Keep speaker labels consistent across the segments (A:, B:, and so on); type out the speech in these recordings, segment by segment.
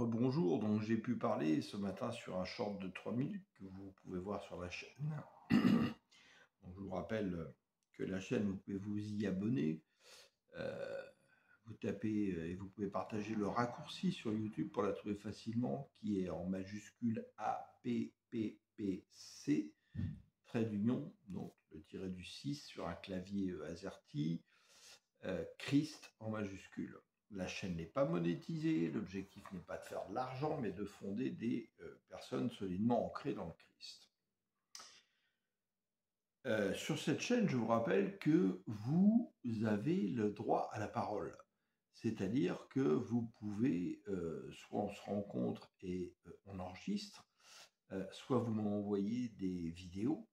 A: rebonjour, donc j'ai pu parler ce matin sur un short de 3 minutes que vous pouvez voir sur la chaîne. Donc, je vous rappelle que la chaîne, vous pouvez vous y abonner. Vous tapez et vous pouvez partager le raccourci sur YouTube pour la trouver facilement, qui est en majuscule APPPC, trait d'union, donc le tiret du 6 sur un clavier AZERTY, Christ en majuscule. La chaîne n'est pas monétisée, l'objectif n'est pas de faire de l'argent, mais de fonder des personnes solidement ancrées dans le Christ. Sur cette chaîne, je vous rappelle que vous avez le droit à la parole. C'est-à-dire que vous pouvez, soit on se rencontre et on enregistre, soit vous m'envoyez des vidéos,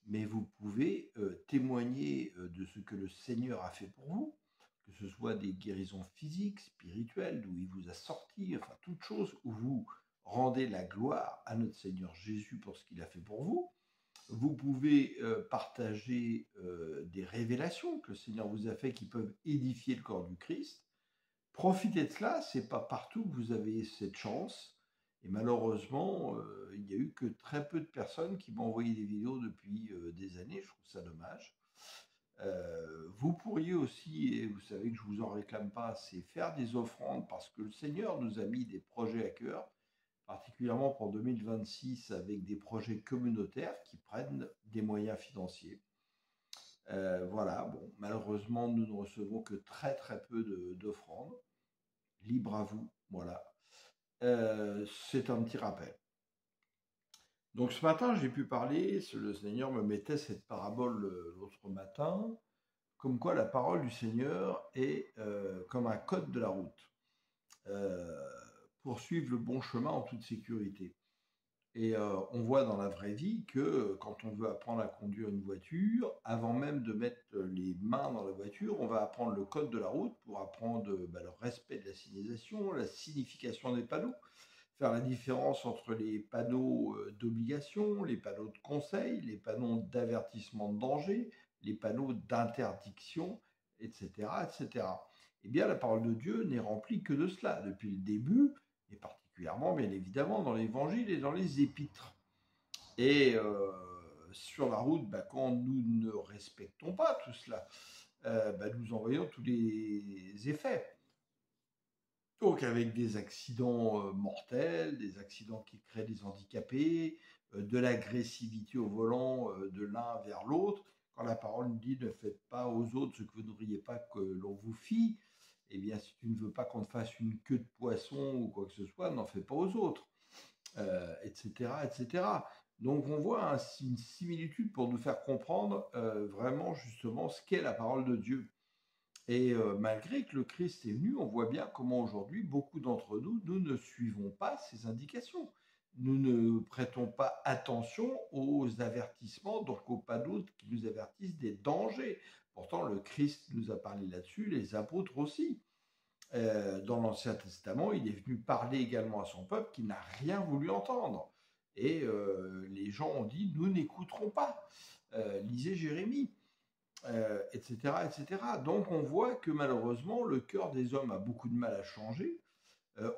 A: mais vous pouvez témoigner de ce que le Seigneur a fait pour vous, que ce soit des guérisons physiques, spirituelles, d'où il vous a sorti, enfin toute chose où vous rendez la gloire à notre Seigneur Jésus pour ce qu'il a fait pour vous. Vous pouvez partager des révélations que le Seigneur vous a fait qui peuvent édifier le corps du Christ. Profitez de cela, c'est pas partout que vous avez cette chance. Et malheureusement, il n'y a eu que très peu de personnes qui m'ont envoyé des vidéos depuis des années. Je trouve ça dommage. Vous pourriez aussi, et vous savez que je ne vous en réclame pas, c'est faire des offrandes parce que le Seigneur nous a mis des projets à cœur, particulièrement pour 2026 avec des projets communautaires qui prennent des moyens financiers. Voilà, bon, malheureusement, nous ne recevons que très très peu d'offrandes. Libre à vous, voilà. C'est un petit rappel. Donc ce matin, j'ai pu parler, le Seigneur me mettait cette parabole l'autre matin, comme quoi la parole du Seigneur est comme un code de la route, pour suivre le bon chemin en toute sécurité. Et on voit dans la vraie vie que quand on veut apprendre à conduire une voiture, avant même de mettre les mains dans la voiture, on va apprendre le code de la route pour apprendre le respect de la signalisation, la signification des panneaux, faire la différence entre les panneaux d'obligation, les panneaux de conseil, les panneaux d'avertissement de danger, les panneaux d'interdiction, etc., etc. Eh bien, la parole de Dieu n'est remplie que de cela depuis le début, et particulièrement, bien évidemment, dans l'Évangile et dans les Épîtres. Et sur la route, quand nous ne respectons pas tout cela, nous envoyons tous les effets. Donc avec des accidents mortels, des accidents qui créent des handicapés, de l'agressivité au volant de l'un vers l'autre. Quand la parole nous dit ne faites pas aux autres ce que vous ne voudriez pas que l'on vous fît, eh bien si tu ne veux pas qu'on te fasse une queue de poisson ou quoi que ce soit, n'en fais pas aux autres, etc., etc. Donc on voit une similitude pour nous faire comprendre vraiment justement ce qu'est la parole de Dieu. Et malgré que le Christ est venu, on voit bien comment aujourd'hui, beaucoup d'entre nous, nous ne suivons pas ces indications. Nous ne prêtons pas attention aux avertissements, donc aux panneaux qui nous avertissent des dangers. Pourtant, le Christ nous a parlé là-dessus, les apôtres aussi. Dans l'Ancien Testament, il est venu parler également à son peuple qui n'a rien voulu entendre. Et les gens ont dit, nous n'écouterons pas. Lisez Jérémie. Etc., etc. Donc on voit que malheureusement le cœur des hommes a beaucoup de mal à changer.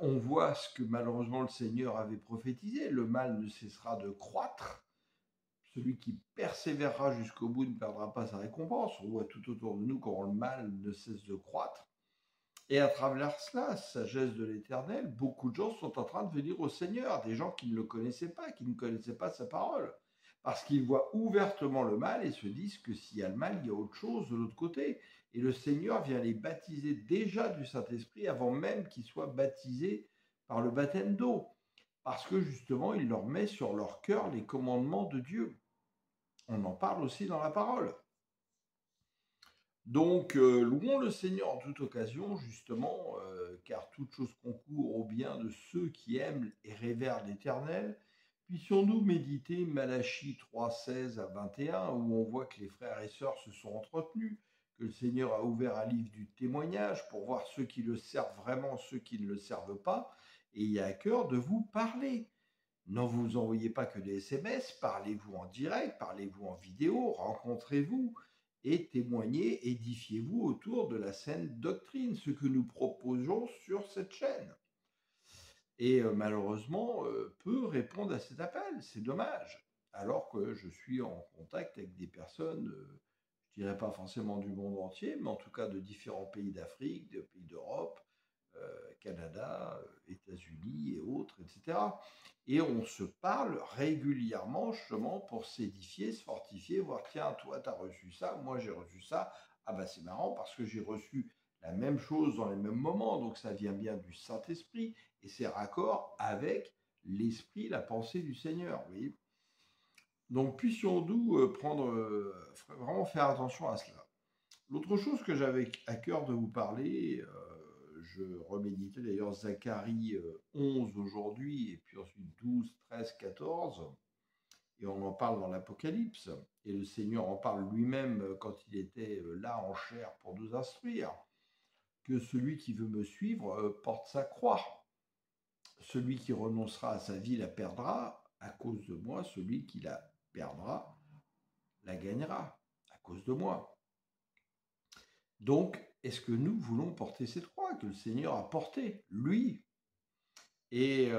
A: On voit ce que malheureusement le Seigneur avait prophétisé, le mal ne cessera de croître. Celui qui persévérera jusqu'au bout ne perdra pas sa récompense. On voit tout autour de nous quand le mal ne cesse de croître. Et à travers cela, sagesse de l'Éternel, beaucoup de gens sont en train de venir au Seigneur, des gens qui ne le connaissaient pas, qui ne connaissaient pas sa parole, parce qu'ils voient ouvertement le mal et se disent que s'il y a le mal, il y a autre chose de l'autre côté. Et le Seigneur vient les baptiser déjà du Saint-Esprit avant même qu'ils soient baptisés par le baptême d'eau, parce que justement, il leur met sur leur cœur les commandements de Dieu. On en parle aussi dans la parole. Donc, louons le Seigneur en toute occasion, justement, car toute chose concourt au bien de ceux qui aiment et révèrent l'Éternel. Puissions-nous méditer Malachie 3, 16 à 21, où on voit que les frères et sœurs se sont entretenus, que le Seigneur a ouvert un livre du témoignage pour voir ceux qui le servent vraiment, ceux qui ne le servent pas, et il y a à cœur de vous parler. Ne vous envoyez pas que des SMS, parlez-vous en direct, parlez-vous en vidéo, rencontrez-vous et témoignez, édifiez-vous autour de la saine doctrine, ce que nous proposons sur cette chaîne. et malheureusement, peu répondent à cet appel. C'est dommage. Alors que je suis en contact avec des personnes, je dirais pas forcément du monde entier, mais en tout cas de différents pays d'Afrique, de pays d'Europe, Canada, États-Unis et autres, etc. Et on se parle régulièrement justement pour s'édifier, se fortifier, voir, tiens, toi, tu as reçu ça, moi, j'ai reçu ça. Ah bah c'est marrant parce que j'ai reçu la même chose dans les mêmes moments, donc ça vient bien du Saint-Esprit et c'est raccord avec l'esprit, la pensée du Seigneur. Vous voyez. Donc puissions-nous vraiment faire attention à cela. L'autre chose que j'avais à cœur de vous parler, je reméditais d'ailleurs Zacharie 11 aujourd'hui, et puis ensuite 12, 13, 14, et on en parle dans l'Apocalypse, et le Seigneur en parle lui-même quand il était là en chair pour nous instruire, que celui qui veut me suivre porte sa croix. Celui qui renoncera à sa vie la perdra, à cause de moi, celui qui la perdra la gagnera, à cause de moi. Donc, est-ce que nous voulons porter cette croix que le Seigneur a portée, lui? Et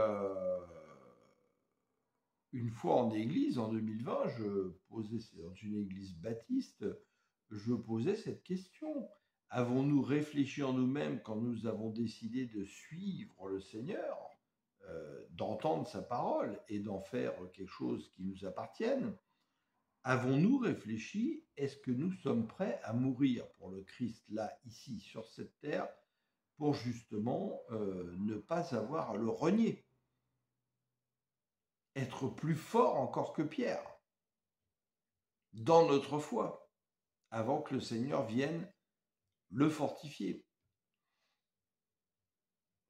A: une fois en église, en 2020, c'est dans une église baptiste, je posais cette question. Avons-nous réfléchi en nous-mêmes quand nous avons décidé de suivre le Seigneur, d'entendre sa parole et d'en faire quelque chose qui nous appartienne? Avons-nous réfléchi? Est-ce que nous sommes prêts à mourir pour le Christ là, ici, sur cette terre, pour justement ne pas avoir à le renier? Être plus fort encore que Pierre dans notre foi, avant que le Seigneur vienne le fortifier.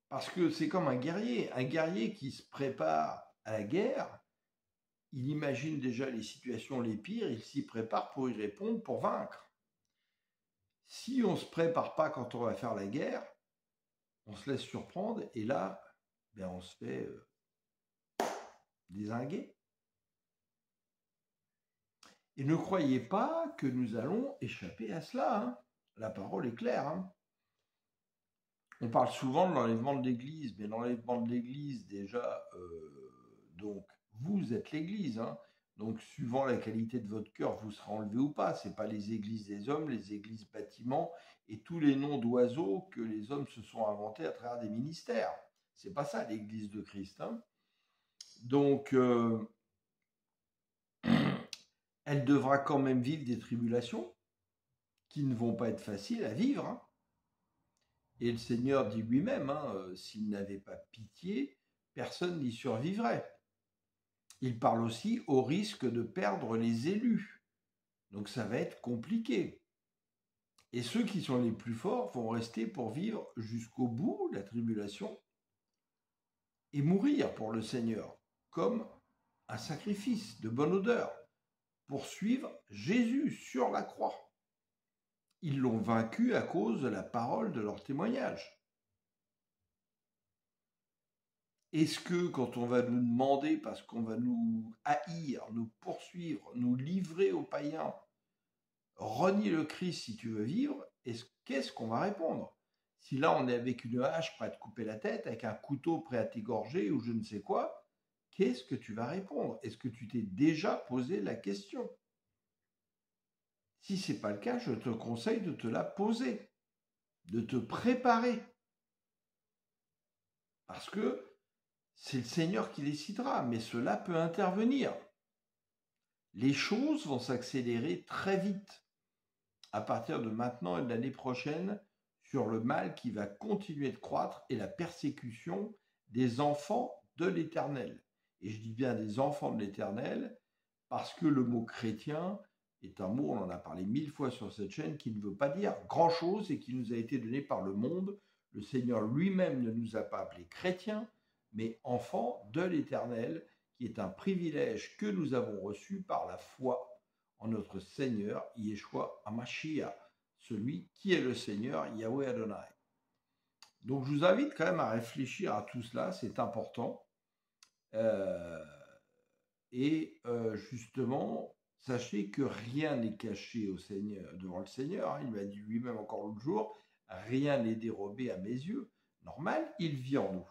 A: Parce que c'est comme un guerrier qui se prépare à la guerre, il imagine déjà les situations les pires, il s'y prépare pour y répondre, pour vaincre. Si on ne se prépare pas quand on va faire la guerre, on se laisse surprendre et là, on se fait dézinguer. Et ne croyez pas que nous allons échapper à cela. Hein. La parole est claire. Hein. On parle souvent de l'enlèvement de l'Église, mais l'enlèvement de l'Église, déjà, donc, vous êtes l'Église. Hein. Donc, suivant la qualité de votre cœur, vous serez enlevé ou pas. Ce n'est pas les églises des hommes, les églises bâtiments et tous les noms d'oiseaux que les hommes se sont inventés à travers des ministères. C'est pas ça l'Église de Christ. Hein. Donc, elle devra quand même vivre des tribulations qui ne vont pas être faciles à vivre. Hein. Et le Seigneur dit lui-même, s'il n'avait pas pitié, personne n'y survivrait. Il parle aussi au risque de perdre les élus. Donc ça va être compliqué. Et ceux qui sont les plus forts vont rester pour vivre jusqu'au bout la tribulation et mourir pour le Seigneur, comme un sacrifice de bonne odeur, pour suivre Jésus sur la croix. Ils l'ont vaincu à cause de la parole de leur témoignage. Est-ce que quand on va nous demander, parce qu'on va nous haïr, nous poursuivre, nous livrer aux païens, renie le Christ si tu veux vivre, qu'est-ce qu'on va répondre? Si là on est avec une hache prêt à te couper la tête, avec un couteau prêt à t'égorger ou je ne sais quoi, qu'est-ce que tu vas répondre? Est-ce que tu t'es déjà posé la question? Si ce n'est pas le cas, je te conseille de te la poser, de te préparer. Parce que c'est le Seigneur qui décidera, mais cela peut intervenir. Les choses vont s'accélérer très vite à partir de maintenant et de l'année prochaine sur le mal qui va continuer de croître et la persécution des enfants de l'Éternel. Et je dis bien des enfants de l'Éternel parce que le mot chrétien est un mot, on en a parlé 1000 fois sur cette chaîne, qui ne veut pas dire grand-chose et qui nous a été donné par le monde. Le Seigneur lui-même ne nous a pas appelés chrétiens, mais enfants de l'Éternel, qui est un privilège que nous avons reçu par la foi en notre Seigneur, Yeshua HaMashiach, celui qui est le Seigneur, Yahweh Adonai. Donc je vous invite quand même à réfléchir à tout cela, c'est important. Justement, sachez que rien n'est caché au Seigneur, devant le Seigneur. Hein, il m'a dit lui-même encore l'autre jour, rien n'est dérobé à mes yeux. Normal, il vit en nous.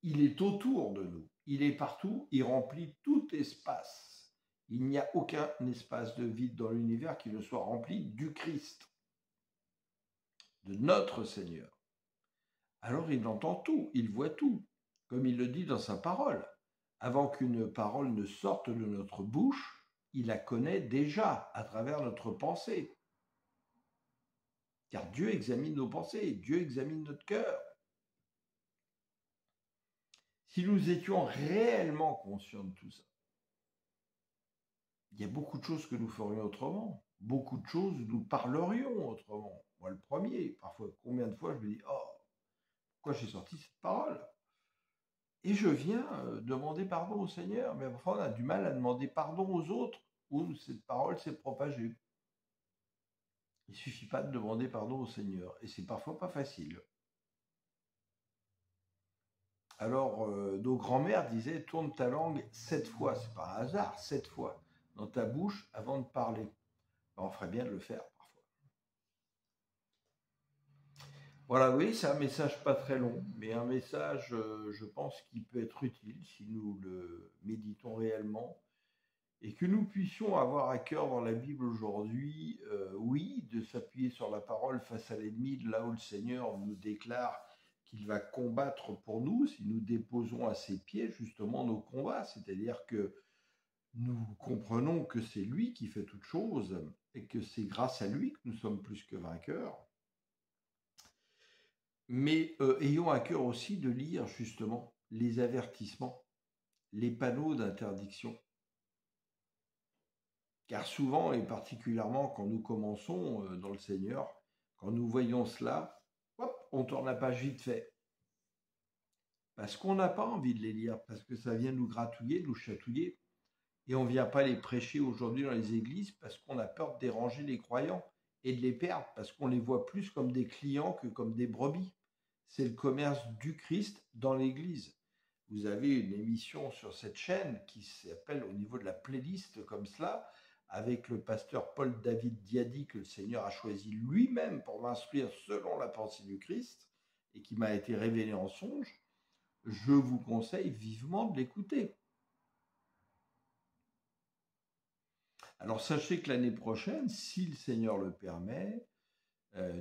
A: Il est autour de nous, il est partout, il remplit tout espace. Il n'y a aucun espace de vide dans l'univers qui ne soit rempli du Christ, de notre Seigneur. Alors il entend tout, il voit tout, comme il le dit dans sa parole. Avant qu'une parole ne sorte de notre bouche, il la connaît déjà à travers notre pensée. Car Dieu examine nos pensées, Dieu examine notre cœur. Si nous étions réellement conscients de tout ça, il y a beaucoup de choses que nous ferions autrement, beaucoup de choses où nous parlerions autrement. Moi, le premier, parfois, combien de fois je me dis, oh, pourquoi j'ai sorti cette parole? Et je viens demander pardon au Seigneur, mais parfois on a du mal à demander pardon aux autres où cette parole s'est propagée. Il ne suffit pas de demander pardon au Seigneur, et c'est parfois pas facile. Alors, nos grands-mères disaient, tourne ta langue 7 fois, c'est pas un hasard, 7 fois, dans ta bouche avant de parler. Ben, on ferait bien de le faire parfois. Voilà, oui, c'est un message pas très long, mais un message, je pense, qui peut être utile si nous le méditons réellement et que nous puissions avoir à cœur dans la Bible aujourd'hui, oui, de s'appuyer sur la parole face à l'ennemi, là où le Seigneur nous déclare qu'il va combattre pour nous, si nous déposons à ses pieds justement nos combats, c'est-à-dire que nous comprenons que c'est lui qui fait toutes choses et que c'est grâce à lui que nous sommes plus que vainqueurs. Mais ayons à cœur aussi de lire justement les avertissements, les panneaux d'interdiction. Car souvent, et particulièrement quand nous commençons dans le Seigneur, quand nous voyons cela, hop, on tourne la page vite fait. Parce qu'on n'a pas envie de les lire, parce que ça vient nous gratouiller, nous chatouiller. Et on ne vient pas les prêcher aujourd'hui dans les églises parce qu'on a peur de déranger les croyants et de les perdre, parce qu'on les voit plus comme des clients que comme des brebis. C'est le commerce du Christ dans l'église. Vous avez une émission sur cette chaîne qui s'appelle au niveau de la playlist comme cela, avec le pasteur Paul David Diady que le Seigneur a choisi lui-même pour m'instruire selon la pensée du Christ et qui m'a été révélé en songe. Je vous conseille vivement de l'écouter. Alors sachez que l'année prochaine, si le Seigneur le permet,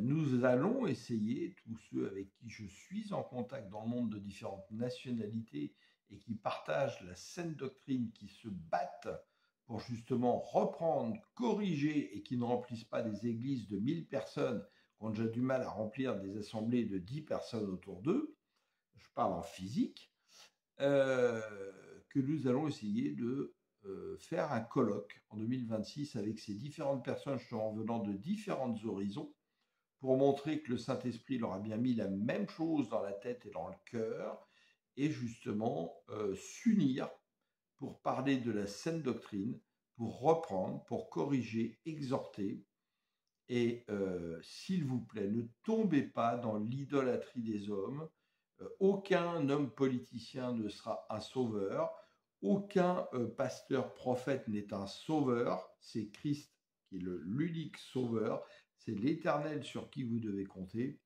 A: nous allons essayer, tous ceux avec qui je suis en contact dans le monde de différentes nationalités et qui partagent la saine doctrine, qui se battent pour justement reprendre, corriger et qui ne remplissent pas des églises de 1000 personnes, qui ont déjà du mal à remplir des assemblées de 10 personnes autour d'eux, je parle en physique, que nous allons essayer de faire un colloque en 2026 avec ces différentes personnes justement venant de différents horizons pour montrer que le Saint-Esprit leur a bien mis la même chose dans la tête et dans le cœur et justement s'unir pour parler de la saine doctrine, pour reprendre, pour corriger, exhorter. Et s'il vous plaît, ne tombez pas dans l'idolâtrie des hommes. Aucun homme politicien ne sera un sauveur. Aucun pasteur prophète n'est un sauveur. C'est Christ qui est l'unique sauveur. C'est l'Éternel sur qui vous devez compter.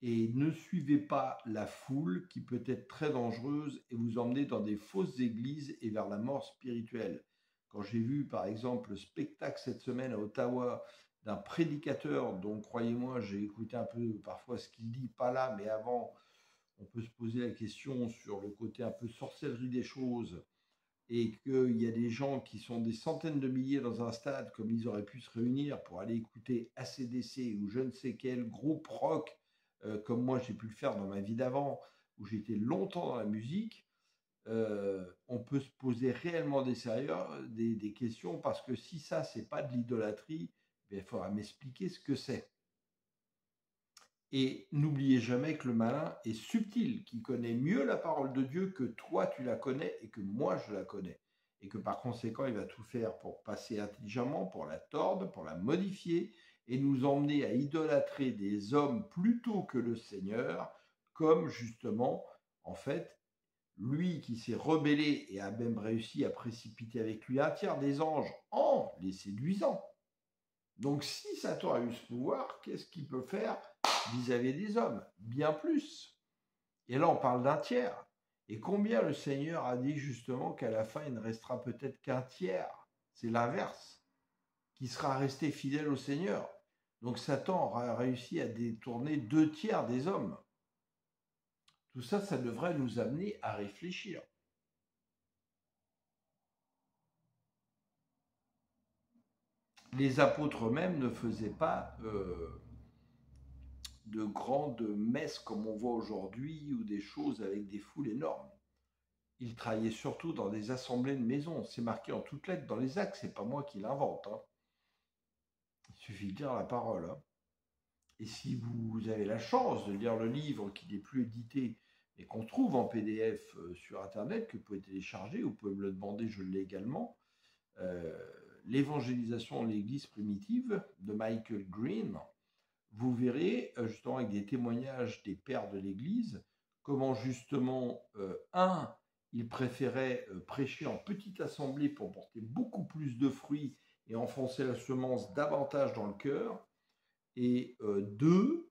A: Et ne suivez pas la foule qui peut être très dangereuse et vous emmener dans des fausses églises et vers la mort spirituelle. Quand j'ai vu par exemple le spectacle cette semaine à Ottawa d'un prédicateur dont, croyez-moi, j'ai écouté un peu parfois ce qu'il dit, pas là, mais avant, on peut se poser la question sur le côté un peu sorcellerie des choses et qu'il y a des gens qui sont des centaines de milliers dans un stade comme ils auraient pu se réunir pour aller écouter AC/DC ou je ne sais quel groupe rock comme moi j'ai pu le faire dans ma vie d'avant où j'ai été longtemps dans la musique, on peut se poser réellement des questions parce que si ça c'est pas de l'idolâtrie, il faudra m'expliquer ce que c'est. Et n'oubliez jamais que le malin est subtil, qui connaît mieux la parole de Dieu que toi tu la connais et que moi je la connais. Et que par conséquent, il va tout faire pour passer intelligemment, pour la tordre, pour la modifier et nous emmener à idolâtrer des hommes plutôt que le Seigneur, comme justement, en fait, lui qui s'est rebellé et a même réussi à précipiter avec lui un tiers des anges en les séduisant. Donc si Satan a eu ce pouvoir, qu'est-ce qu'il peut faire vis-à-vis des hommes? Bien plus. Et là, on parle d'un tiers. Et combien le Seigneur a dit justement qu'à la fin, il ne restera peut-être qu'un tiers, c'est l'inverse, qui sera resté fidèle au Seigneur. Donc Satan aura réussi à détourner 2 tiers des hommes. Tout ça, ça devrait nous amener à réfléchir. Les apôtres eux-mêmes ne faisaient pas de grandes messes comme on voit aujourd'hui ou des choses avec des foules énormes. Ils travaillaient surtout dans des assemblées de maisons. C'est marqué en toutes lettres dans les Actes, c'est pas moi qui l'invente. Il suffit de lire la parole. Et si vous avez la chance de lire le livre qui n'est plus édité et qu'on trouve en PDF sur Internet, que vous pouvez télécharger, vous pouvez me le demander, je l'ai également, L'évangélisation de l'Église primitive de Michael Green, vous verrez justement avec des témoignages des pères de l'Église, comment justement, ils préféraient prêcher en petite assemblée pour porter beaucoup plus de fruits et enfoncer la semence davantage dans le cœur, et 2,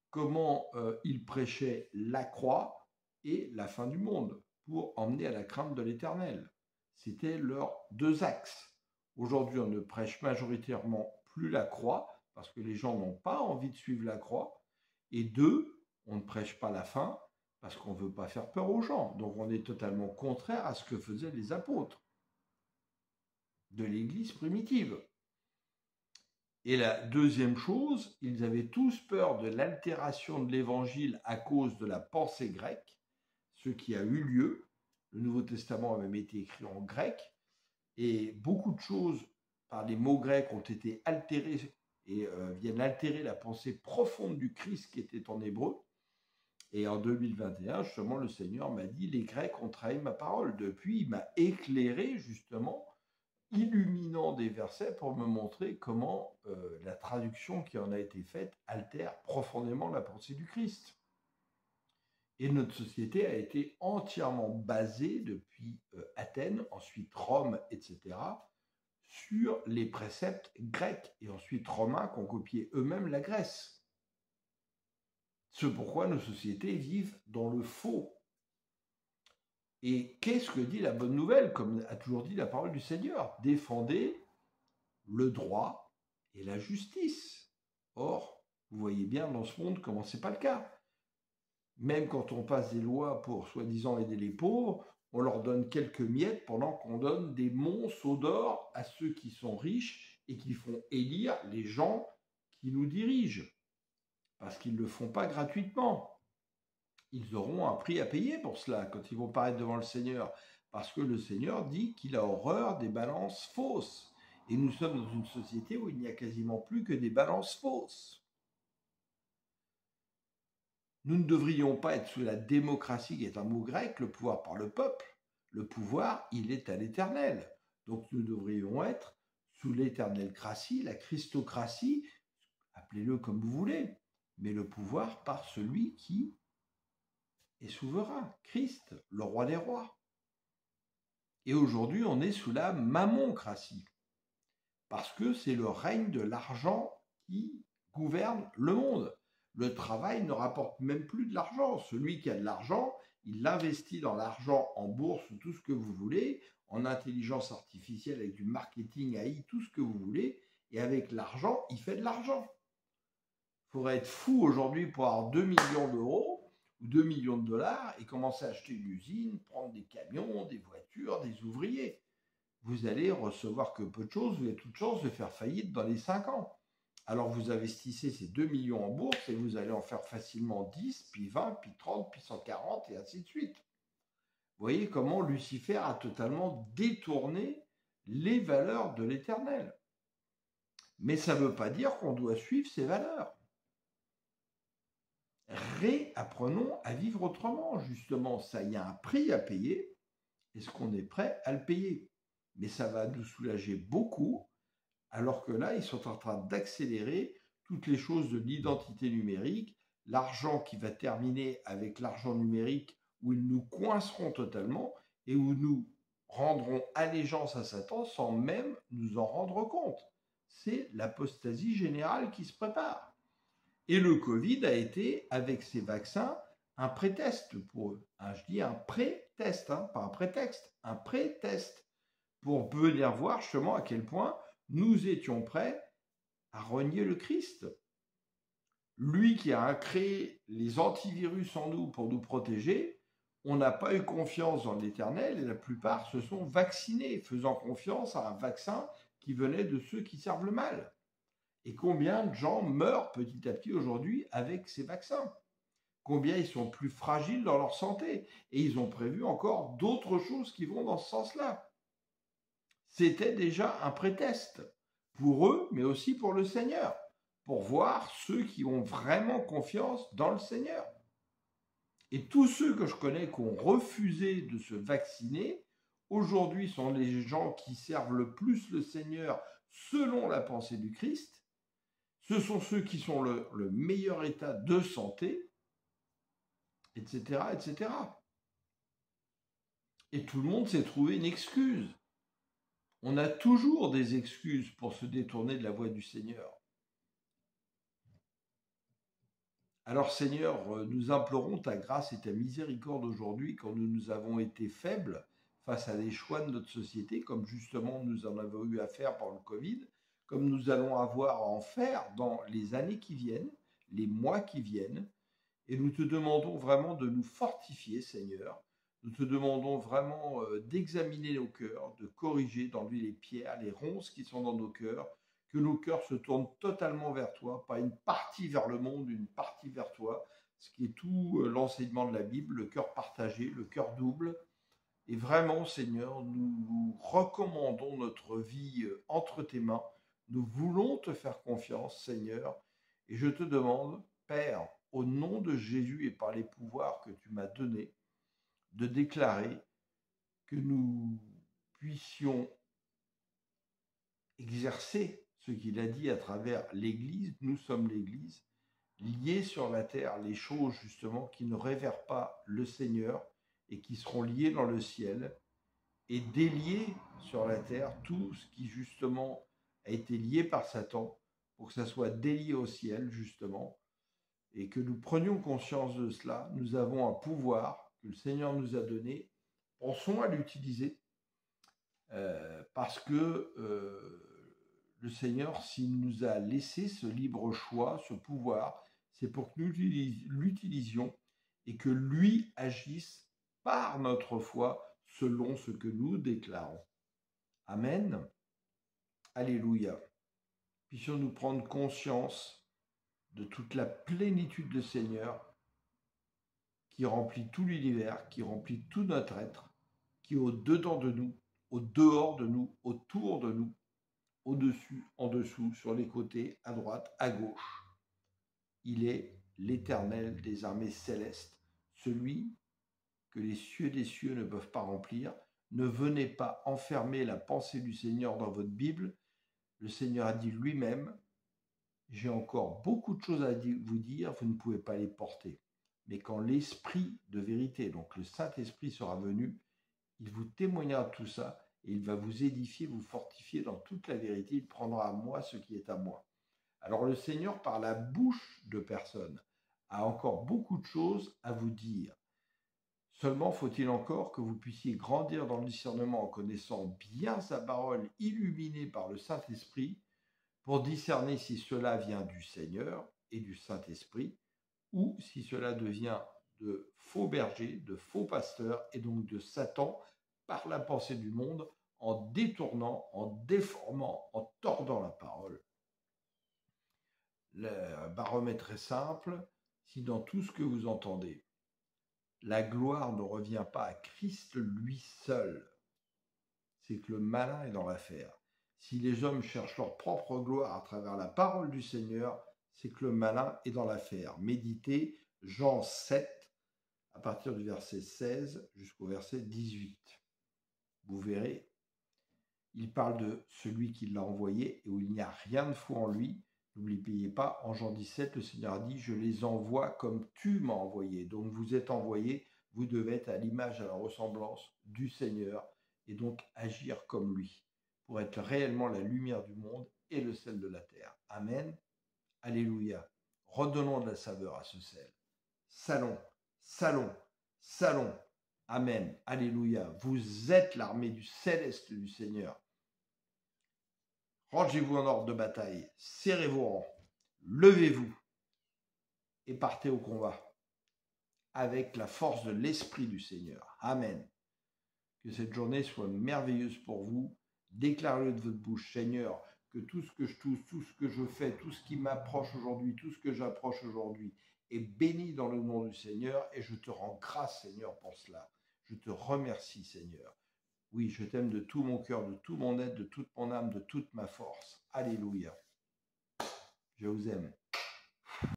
A: comment ils prêchaient la croix et la fin du monde pour emmener à la crainte de l'Éternel. C'était leurs 2 axes. Aujourd'hui, on ne prêche majoritairement plus la croix parce que les gens n'ont pas envie de suivre la croix. Et 2, on ne prêche pas la fin parce qu'on ne veut pas faire peur aux gens. Donc on est totalement contraire à ce que faisaient les apôtres de l'Église primitive. Et la deuxième chose, ils avaient tous peur de l'altération de l'Évangile à cause de la pensée grecque, ce qui a eu lieu. Le Nouveau Testament a même été écrit en grec, et beaucoup de choses par les mots grecs ont été altérées et viennent altérer la pensée profonde du Christ qui était en hébreu. Et en 2021, justement, le Seigneur m'a dit, les Grecs ont trahi ma parole. Depuis, il m'a éclairé, justement, illuminant des versets pour me montrer comment la traduction qui en a été faite altère profondément la pensée du Christ. Et notre société a été entièrement basée depuis Athènes, ensuite Rome, etc., sur les préceptes grecs et ensuite romains qui ont copié eux-mêmes la Grèce. C'est pourquoi nos sociétés vivent dans le faux. Et qu'est-ce que dit la bonne nouvelle, comme a toujours dit la parole du Seigneur? Défendez le droit et la justice. Or, vous voyez bien dans ce monde comment c'est pas le cas. Même quand on passe des lois pour soi-disant aider les pauvres, on leur donne quelques miettes pendant qu'on donne des monceaux d'or à ceux qui sont riches et qui font élire les gens qui nous dirigent. Parce qu'ils ne le font pas gratuitement. Ils auront un prix à payer pour cela quand ils vont paraître devant le Seigneur. Parce que le Seigneur dit qu'il a horreur des balances fausses. Et nous sommes dans une société où il n'y a quasiment plus que des balances fausses. Nous ne devrions pas être sous la démocratie, qui est un mot grec, le pouvoir par le peuple. Le pouvoir, il est à l'Éternel. Donc nous devrions être sous l'éternelcratie, la christocratie, appelez-le comme vous voulez, mais le pouvoir par celui qui est souverain, Christ, le roi des rois. Et aujourd'hui, on est sous la mammoncratie, parce que c'est le règne de l'argent qui gouverne le monde. Le travail ne rapporte même plus de l'argent. Celui qui a de l'argent, il investit dans l'argent en bourse, tout ce que vous voulez, en intelligence artificielle, avec du marketing AI, tout ce que vous voulez, et avec l'argent, il fait de l'argent. Il faudrait être fou aujourd'hui pour avoir 2 millions d'euros ou 2 millions de dollars et commencer à acheter une usine, prendre des camions, des voitures, des ouvriers. Vous allez recevoir que peu de choses, vous avez toute chance de faire faillite dans les 5 ans. Alors vous investissez ces 2 millions en bourse et vous allez en faire facilement 10, puis 20, puis 30, puis 140 et ainsi de suite. Vous voyez comment Lucifer a totalement détourné les valeurs de l'Éternel. Mais ça ne veut pas dire qu'on doit suivre ces valeurs. Réapprenons à vivre autrement, justement. Ça, il y a un prix à payer. Est-ce qu'on est prêt à le payer? Mais ça va nous soulager beaucoup. Alors que là, ils sont en train d'accélérer toutes les choses de l'identité numérique, l'argent qui va terminer avec l'argent numérique, où ils nous coinceront totalement et où nous rendrons allégeance à Satan sans même nous en rendre compte. C'est l'apostasie générale qui se prépare. Et le Covid a été, avec ces vaccins, un pré-test pour eux. Je dis un pré-test, pas un prétexte, un pré-test pour venir voir justement à quel point nous étions prêts à renier le Christ. Lui qui a créé les antivirus en nous pour nous protéger, on n'a pas eu confiance dans l'Éternel et la plupart se sont vaccinés, faisant confiance à un vaccin qui venait de ceux qui servent le mal. Et combien de gens meurent petit à petit aujourd'hui avec ces vaccins? Combien ils sont plus fragiles dans leur santé? Et ils ont prévu encore d'autres choses qui vont dans ce sens-là. C'était déjà un prétexte pour eux, mais aussi pour le Seigneur, pour voir ceux qui ont vraiment confiance dans le Seigneur. Et tous ceux que je connais qui ont refusé de se vacciner, aujourd'hui sont les gens qui servent le plus le Seigneur selon la pensée du Christ. Ce sont ceux qui sont le meilleur état de santé, etc., etc. Et tout le monde s'est trouvé une excuse. On a toujours des excuses pour se détourner de la voie du Seigneur. Alors Seigneur, nous implorons ta grâce et ta miséricorde aujourd'hui quand nous avons été faibles face à des choix de notre société, comme justement nous en avons eu à faire pendant le Covid, comme nous allons avoir à en faire dans les années qui viennent, les mois qui viennent. Et nous te demandons vraiment de nous fortifier, Seigneur. Nous te demandons vraiment d'examiner nos cœurs, de corriger, d'enlever les pierres, les ronces qui sont dans nos cœurs, que nos cœurs se tournent totalement vers toi, pas une partie vers le monde, une partie vers toi, ce qui est tout l'enseignement de la Bible, le cœur partagé, le cœur double. Et vraiment, Seigneur, nous recommandons notre vie entre tes mains. Nous voulons te faire confiance, Seigneur. Et je te demande, Père, au nom de Jésus et par les pouvoirs que tu m'as donnés, de déclarer que nous puissions exercer ce qu'il a dit à travers l'Église. Nous sommes l'Église, liés sur la terre les choses justement qui ne révèrent pas le Seigneur et qui seront liées dans le ciel, et délier sur la terre tout ce qui justement a été lié par Satan, pour que ça soit délié au ciel justement, et que nous prenions conscience de cela. Nous avons un pouvoir que le Seigneur nous a donné, pensons à l'utiliser, parce que le Seigneur, s'il nous a laissé ce libre choix, ce pouvoir, c'est pour que nous l'utilisions et que lui agisse par notre foi selon ce que nous déclarons. Amen. Alléluia. Puissions-nous prendre conscience de toute la plénitude du Seigneur qui remplit tout l'univers, qui remplit tout notre être, qui est au-dedans de nous, au-dehors de nous, autour de nous, au-dessus, en dessous, sur les côtés, à droite, à gauche. Il est l'Éternel des armées célestes, celui que les cieux des cieux ne peuvent pas remplir. Ne venez pas enfermer la pensée du Seigneur dans votre Bible. Le Seigneur a dit lui-même, j'ai encore beaucoup de choses à vous dire, vous ne pouvez pas les porter. Mais quand l'Esprit de vérité, donc le Saint-Esprit sera venu, il vous témoignera de tout ça et il va vous édifier, vous fortifier dans toute la vérité. Il prendra à moi ce qui est à moi. Alors le Seigneur, par la bouche de personnes, a encore beaucoup de choses à vous dire. Seulement faut-il encore que vous puissiez grandir dans le discernement en connaissant bien sa parole illuminée par le Saint-Esprit pour discerner si cela vient du Seigneur et du Saint-Esprit ou si cela devient de faux bergers, de faux pasteurs et donc de Satan par la pensée du monde en détournant, en déformant, en tordant la parole. Le baromètre est simple, si dans tout ce que vous entendez, la gloire ne revient pas à Christ lui seul, c'est que le malin est dans l'affaire. Si les hommes cherchent leur propre gloire à travers la parole du Seigneur, c'est que le malin est dans l'affaire. Méditez Jean 7, à partir du verset 16 jusqu'au verset 18. Vous verrez, il parle de celui qui l'a envoyé et où il n'y a rien de faux en lui. N'oubliez pas, en Jean 17, le Seigneur dit « Je les envoie comme tu m'as envoyé ». Donc vous êtes envoyés, vous devez être à l'image, à la ressemblance du Seigneur et donc agir comme lui pour être réellement la lumière du monde et le sel de la terre. Amen. Alléluia. Redonnons de la saveur à ce sel. Salons, Salon, salon. Amen. Alléluia. Vous êtes l'armée du céleste du Seigneur. Rangez-vous en ordre de bataille. Serrez vos rangs. Levez-vous et partez au combat avec la force de l'Esprit du Seigneur. Amen. Que cette journée soit merveilleuse pour vous. Déclarez-le de votre bouche, Seigneur, que tout ce que je touche, tout ce que je fais, tout ce qui m'approche aujourd'hui, tout ce que j'approche aujourd'hui est béni dans le nom du Seigneur et je te rends grâce, Seigneur, pour cela. Je te remercie, Seigneur. Oui, je t'aime de tout mon cœur, de tout mon être, de toute mon âme, de toute ma force. Alléluia. Je vous aime.